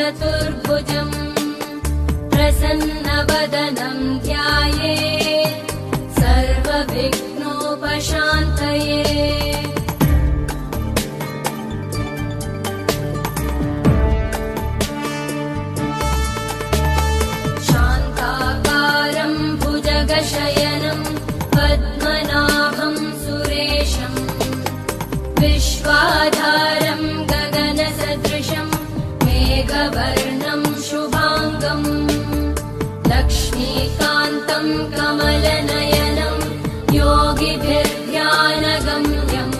चतुर्भुजम् प्रसन्नवदनं ध्यायेत् सर्वविघ्नोपशान्तये। शान्ताकारं भुजगशयनं पद्मनाभं सुरेशं विश्वाधारं गगनसदृशं मेघवर्णं शुभाङ्गम् लक्ष्मीकान्तं कमलनयनं योगिभिर्ध्यानगम्यम्